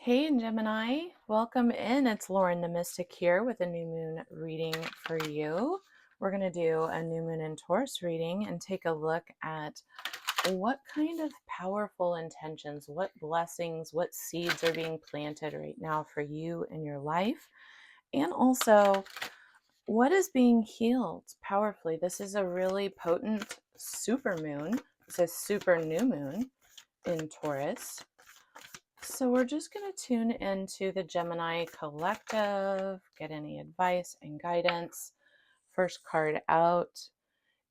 Hey Gemini, welcome in. It's Lauren the Mystic here with a new moon reading for you. We're going to do a new moon in Taurus reading and take a look at what kind of powerful intentions, what blessings, what seeds are being planted right now for you in your life, and also what is being healed powerfully. This is a really potent super moon. It's a super new moon in Taurus. So we're just going to tune into the Gemini collective, get any advice and guidance. First card out.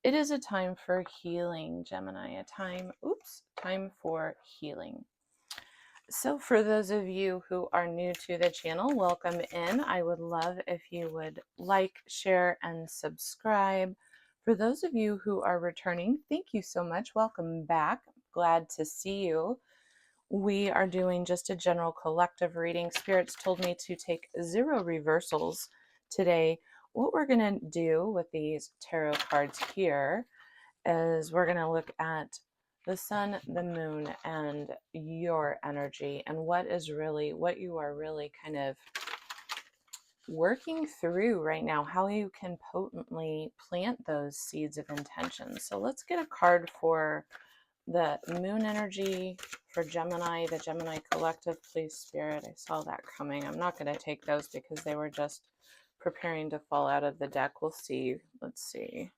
It is a time for healing, Gemini. Time for healing. So for those of you who are new to the channel, welcome in. I would love if you would like, share, and subscribe. For those of you who are returning, thank you so much. Welcome back. Glad to see you. We are doing just a general collective reading. Spirits told me to take 0 reversals today. What we're going to do with these tarot cards here is we're going to look at the sun, the moon, and your energy, and what you are really kind of working through right now, how you can potently plant those seeds of intention. So let's get a card for the moon energy for Gemini, the Gemini collective, please, Spirit. I saw that coming. I'm not going to take those because they were just preparing to fall out of the deck. We'll see. Let's see.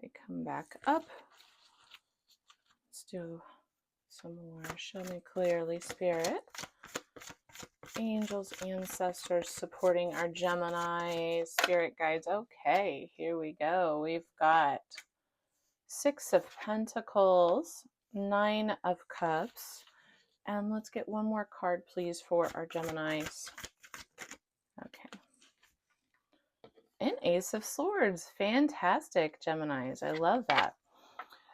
They come back up. Let's do some more. Show me clearly, Spirit. Angels, ancestors supporting our Gemini, spirit guides. Okay, here we go. We've got 6 of Pentacles, 9 of Cups, and let's get one more card, please, for our Geminis. Okay. An Ace of Swords. Fantastic, Geminis. I love that.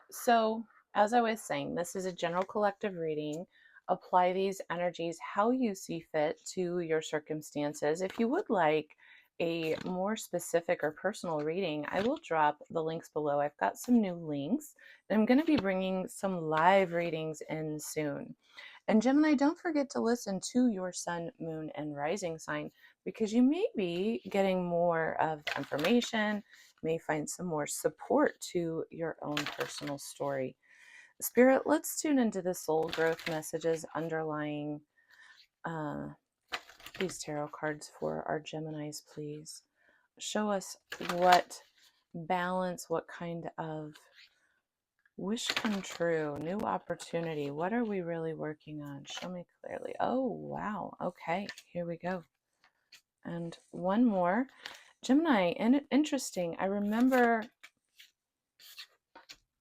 So, as I was saying, this is a general collective reading. Apply these energies how you see fit to your circumstances. If you would like a more specific or personal reading, I will drop the links below. I've got some new links, and I'm going to be bringing some live readings in soon. And Gemini, don't forget to listen to your sun, moon, and rising sign, because you may be getting more of information, may find some more support to your own personal story. Spirit, let's tune into the soul growth messages underlying these tarot cards for our Geminis, please. Show us what balance, what kind of wish come true, new opportunity. What are we really working on? Show me clearly. Oh, wow. Okay, here we go. And one more. Gemini, interesting. I remember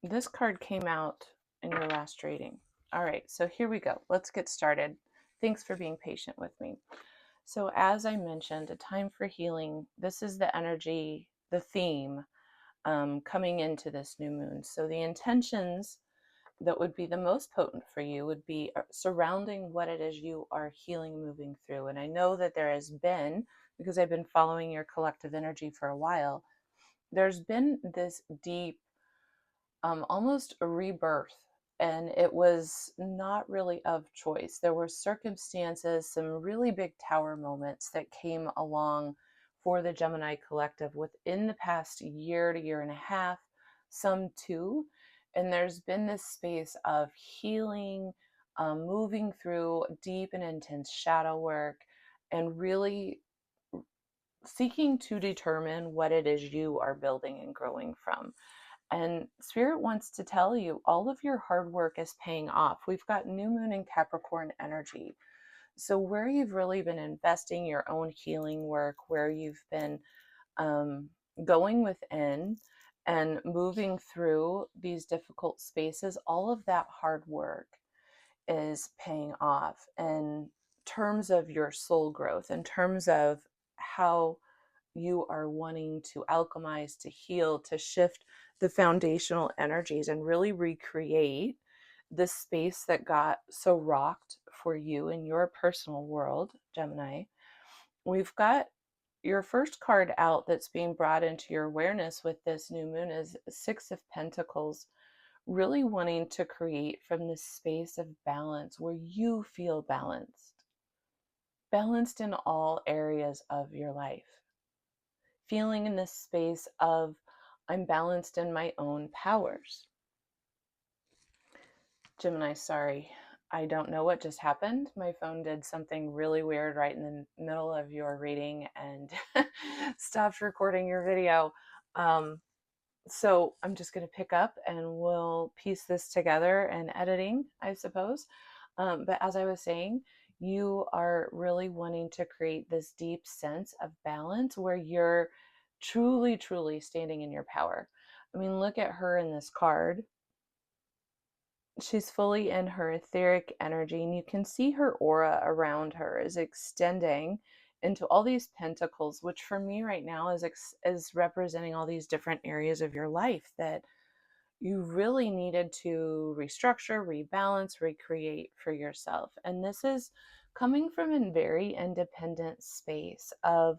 this card came out in your last reading. All right, so here we go. Let's get started. Thanks for being patient with me. So as I mentioned, a time for healing. This is the energy, the theme coming into this new moon. So the intentions that would be the most potent for you would be surrounding what it is you are healing, moving through. And I know that there has been, because I've been following your collective energy for a while, there's been this deep, almost a rebirth. And it was not really of choice. There were circumstances, some really big tower moments that came along for the Gemini collective within the past year to year and a half, some 2. And there's been this space of healing, moving through deep and intense shadow work, and really seeking to determine what it is you are building and growing from. And Spirit wants to tell you all of your hard work is paying off. We've got new moon and Capricorn energy. So where you've really been investing your own healing work, where you've been going within and moving through these difficult spaces, all of that hard work is paying off in terms of your soul growth, in terms of how you are wanting to alchemize, to heal, to shift the foundational energies and really recreate this space that got so rocked for you in your personal world, Gemini. We've got your first card out that's being brought into your awareness with this new moon is 6 of Pentacles, really wanting to create from this space of balance where you feel balanced in all areas of your life, feeling in this space of I'm balanced in my own powers. Gemini, sorry, I don't know what just happened. My phone did something really weird right in the middle of your reading and stopped recording your video. So I'm just going to pick up and we'll piece this together in editing, I suppose. But as I was saying, you are really wanting to create this deep sense of balance where you're truly, truly standing in your power. I mean, look at her in this card. She's fully in her etheric energy, and you can see her aura around her is extending into all these pentacles, which for me right now is representing all these different areas of your life that you really needed to restructure, rebalance, recreate for yourself. And this is coming from a very independent space of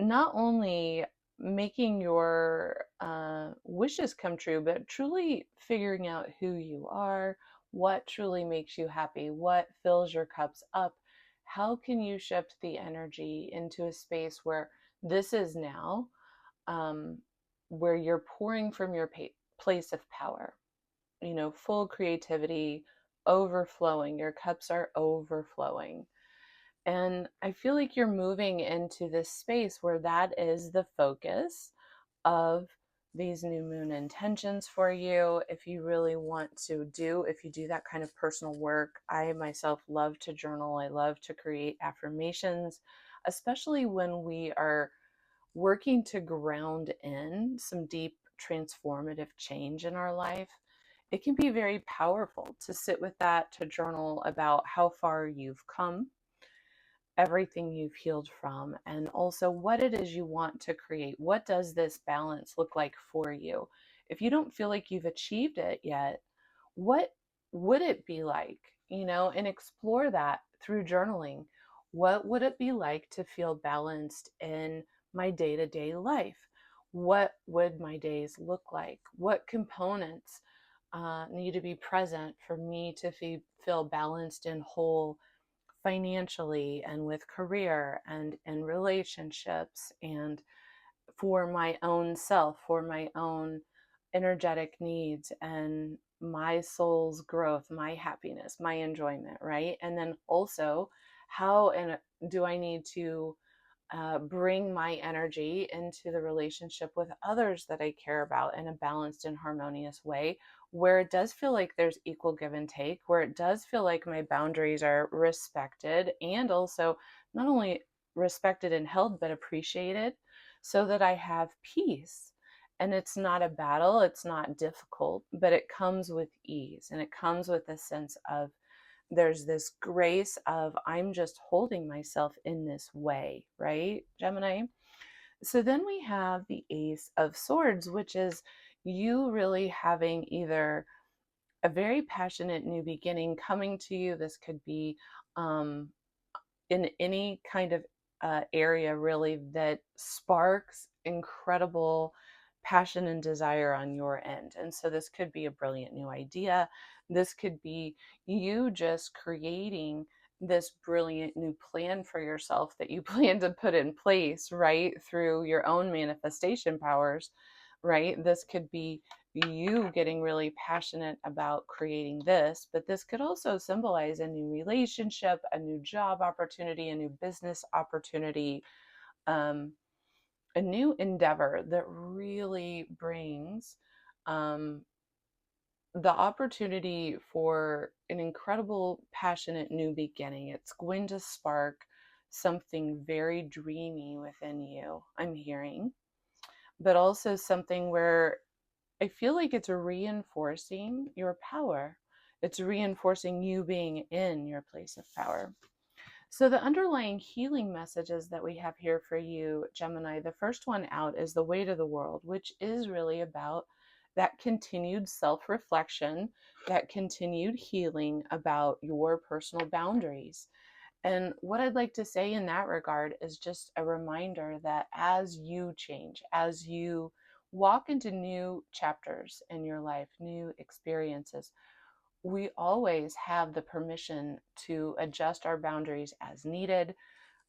not only making your wishes come true, but truly figuring out who you are, what truly makes you happy, what fills your cups up. How can you shift the energy into a space where this is now, um, where you're pouring from your place of power, full creativity, overflowing, your cups are overflowing. And I feel like you're moving into this space where that is the focus of these new moon intentions for you. If you really want to if you do that kind of personal work, I myself love to journal. I love to create affirmations, especially when we are working to ground in some deep transformative change in our life. It can be very powerful to sit with that, to journal about how far you've come, everything you've healed from, and also what it is you want to create. What does this balance look like for you? If you don't feel like you've achieved it yet, what would it be like? And explore that through journaling. What would it be like to feel balanced in my day-to-day life? What would my days look like? What components need to be present for me to feel balanced and whole financially and with career and in relationships, and for my own self, for my own energetic needs and my soul's growth, my happiness, my enjoyment, right? And then also, do I need to bring my energy into the relationship with others that I care about in a balanced and harmonious way, where it does feel like there's equal give and take, where it does feel like my boundaries are respected, and also not only respected and held, but appreciated, so that I have peace. And it's not a battle, it's not difficult, but it comes with ease, and it comes with a sense of there's this grace of I'm just holding myself in this way, right, Gemini? So then we have the Ace of Swords, which is you really having either a very passionate new beginning coming to you. This could be um, in any kind of area really that sparks incredible passion and desire on your end. And so this could be a brilliant new idea. This could be you just creating this brilliant new plan for yourself that you plan to put in place, right? Through your own manifestation powers, right? This could be you getting really passionate about creating this, but this could also symbolize a new relationship, a new job opportunity, a new business opportunity, um, a new endeavor that really brings um, the opportunity for an incredible, passionate new beginning. It's going to spark something very dreamy within you, I'm hearing, but also something where I feel like it's reinforcing your power. It's reinforcing you being in your place of power. So, the underlying healing messages that we have here for you, Gemini, the first one out is the weight of the world, which is really about that continued self reflection, that continued healing about your personal boundaries. And what I'd like to say in that regard is just a reminder that as you change, as you walk into new chapters in your life, new experiences, we always have the permission to adjust our boundaries as needed.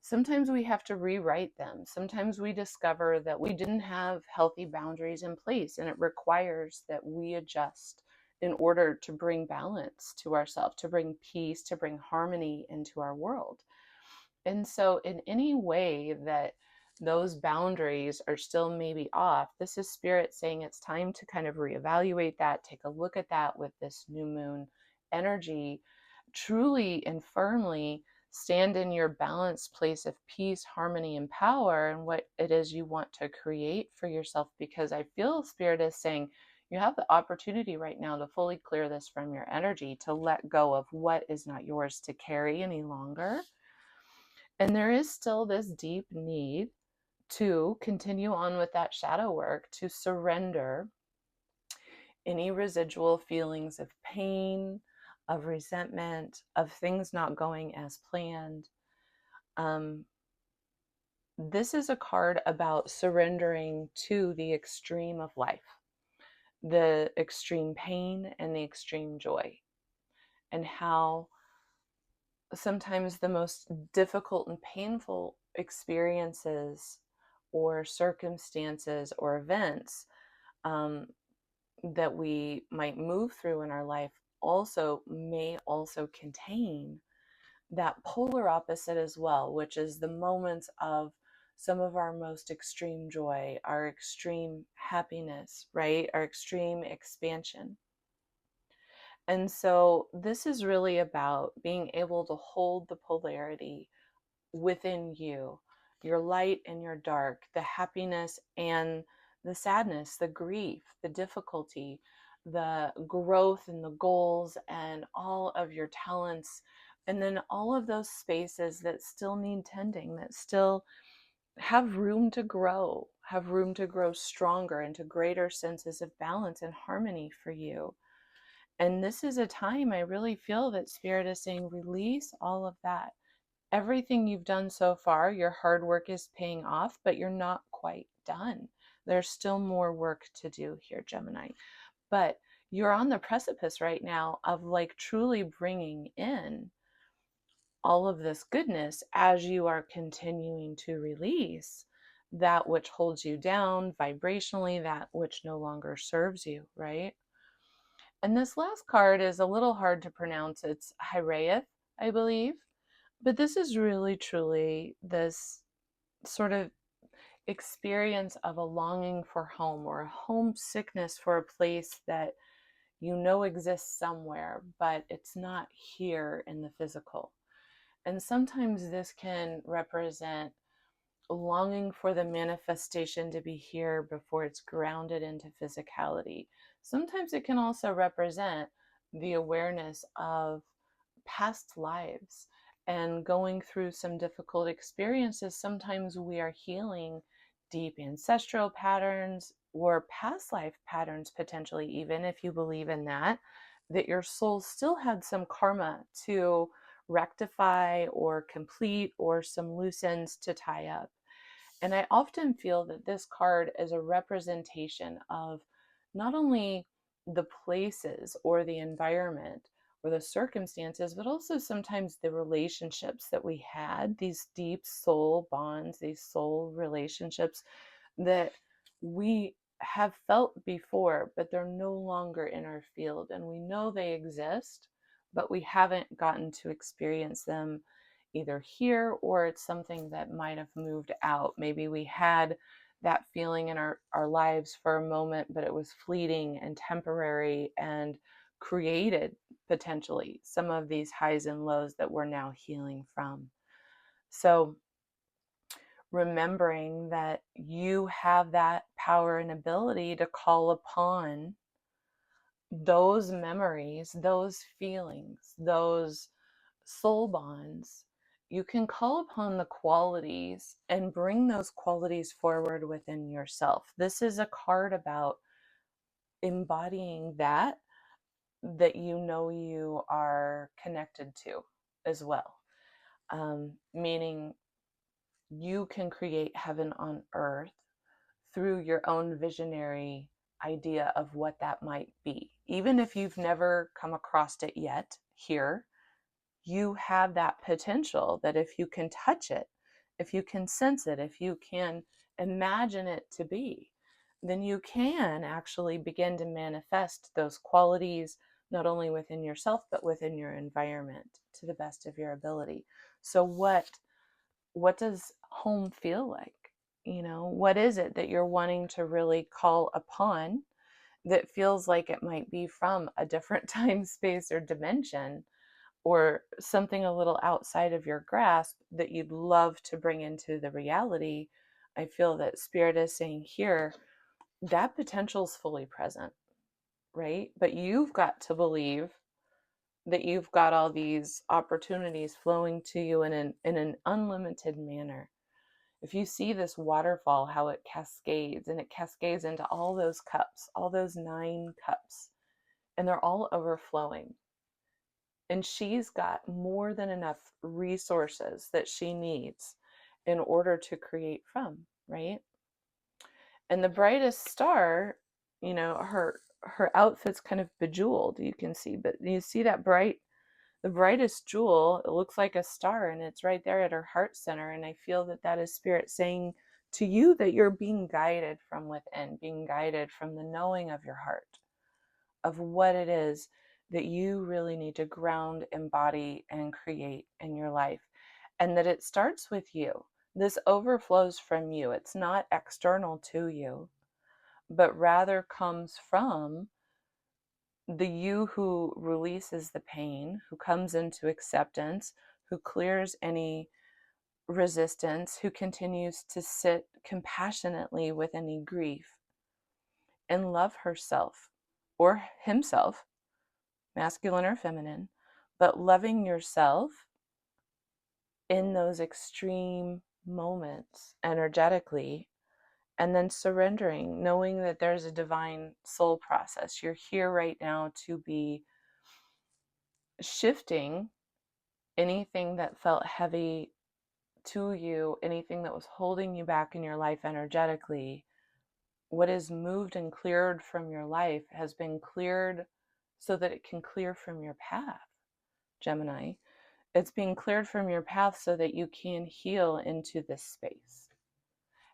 Sometimes we have to rewrite them. Sometimes we discover that we didn't have healthy boundaries in place, and it requires that we adjust in order to bring balance to ourselves, to bring peace, to bring harmony into our world. And so, in any way that those boundaries are still maybe off, this is spirit saying it's time to kind of reevaluate that, take a look at that with this new moon energy, truly and firmly stand in your balanced place of peace, harmony, and power, and what it is you want to create for yourself. Because I feel spirit is saying you have the opportunity right now to fully clear this from your energy, to let go of what is not yours to carry any longer. And there is still this deep need to continue on with that shadow work, to surrender any residual feelings of pain, of resentment, of things not going as planned. This is a card about surrendering to the extreme of life, the extreme pain and the extreme joy, and how sometimes the most difficult and painful experiences or circumstances or events that we might move through in our life may also contain that polar opposite as well, which is the moments of some of our most extreme joy, our extreme happiness, right? Our extreme expansion. And so this is really about being able to hold the polarity within you, your light and your dark, the happiness and the sadness, the grief, the difficulty, the growth and the goals and all of your talents. And then all of those spaces that still need tending, that still have room to grow, stronger into greater senses of balance and harmony for you. And this is a time I really feel that Spirit is saying, release all of that. Everything you've done so far, your hard work is paying off, but you're not quite done. There's still more work to do here, Gemini. But you're on the precipice right now of like truly bringing in all of this goodness as you are continuing to release that which holds you down vibrationally, that which no longer serves you, right? And this last card is a little hard to pronounce. It's Hiraeth, I believe. But this is really, truly this sort of experience of a longing for home, or a homesickness for a place that you know exists somewhere, but it's not here in the physical. And sometimes this can represent longing for the manifestation to be here before it's grounded into physicality. Sometimes it can also represent the awareness of past lives and going through some difficult experiences. Sometimes we are healing deep ancestral patterns or past life patterns, potentially, even if you believe in that, that your soul still had some karma to rectify or complete, or some loose ends to tie up. And I often feel that this card is a representation of not only the places or the environment or the circumstances, but also sometimes the relationships that we had, these deep soul bonds, these soul relationships that we have felt before, but they're no longer in our field. And we know they exist, but we haven't gotten to experience them either here, or it's something that might have moved out. Maybe we had that feeling in our lives for a moment, but it was fleeting and temporary, and created potentially some of these highs and lows that we're now healing from. So remembering that you have that power and ability to call upon those memories, those feelings, those soul bonds. You can call upon the qualities and bring those qualities forward within yourself. This is a card about embodying that you know you are connected to as well. Meaning you can create heaven on earth through your own visionary idea of what that might be. Even if you've never come across it yet here, you have that potential that if you can touch it, if you can sense it, if you can imagine it to be, then you can actually begin to manifest those qualities, not only within yourself, but within your environment to the best of your ability. So what does home feel like? What is it that you're wanting to really call upon that feels like it might be from a different time, space, or dimension, or something a little outside of your grasp that you'd love to bring into the reality? I feel that Spirit is saying here that potential's fully present, right? But you've got to believe that you've got all these opportunities flowing to you in an unlimited manner. If you see this waterfall, how it cascades, and it cascades into all those cups, all those 9 cups, and they're all overflowing. And she's got more than enough resources that she needs in order to create from, right? And the brightest star, her outfit's kind of bejeweled, you can see, but you see the brightest jewel, it looks like a star, and it's right there at her heart center. And I feel that that is Spirit saying to you that you're being guided from within, being guided from the knowing of your heart, of what it is that you really need to ground, embody, and create in your life. And that it starts with you. This overflows from you. It's not external to you, but rather comes from the you who releases the pain, who comes into acceptance, who clears any resistance, who continues to sit compassionately with any grief and love herself or himself, masculine or feminine, but loving yourself in those extreme moments energetically, and then surrendering, knowing that there's a divine soul process. You're here right now to be shifting anything that felt heavy to you, anything that was holding you back in your life energetically. What is moved and cleared from your life has been cleared so that it can clear from your path, Gemini. It's being cleared from your path so that you can heal into this space.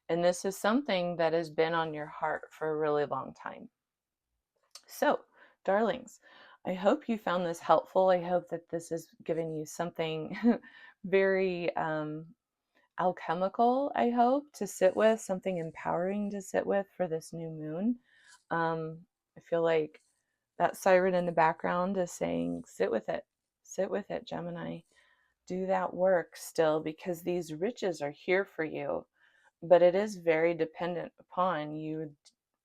And this is something that has been on your heart for a really long time. So, darlings, I hope you found this helpful. I hope that this is giving you something very alchemical, I hope, to sit with, something empowering to sit with for this new moon. I feel like that siren in the background is saying, sit with it, Gemini. Do that work still, because these riches are here for you, but it is very dependent upon you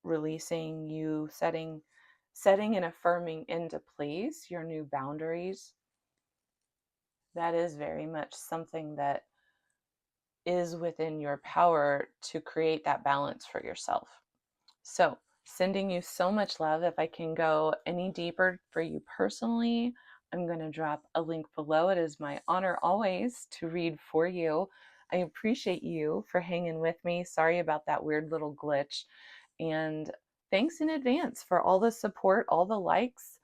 releasing, you setting and affirming into place your new boundaries. That is very much something that is within your power to create that balance for yourself. So, sending you so much love. If I can go any deeper for you personally, I'm going to drop a link below. It is my honor always to read for you. I appreciate you for hanging with me. Sorry about that weird little glitch. And thanks in advance for all the support, all the likes,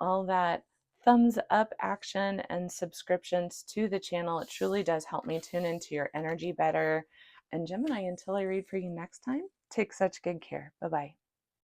all that thumbs up action and subscriptions to the channel. It truly does help me tune into your energy better. And Gemini, until I read for you next time, take such good care. Bye-bye.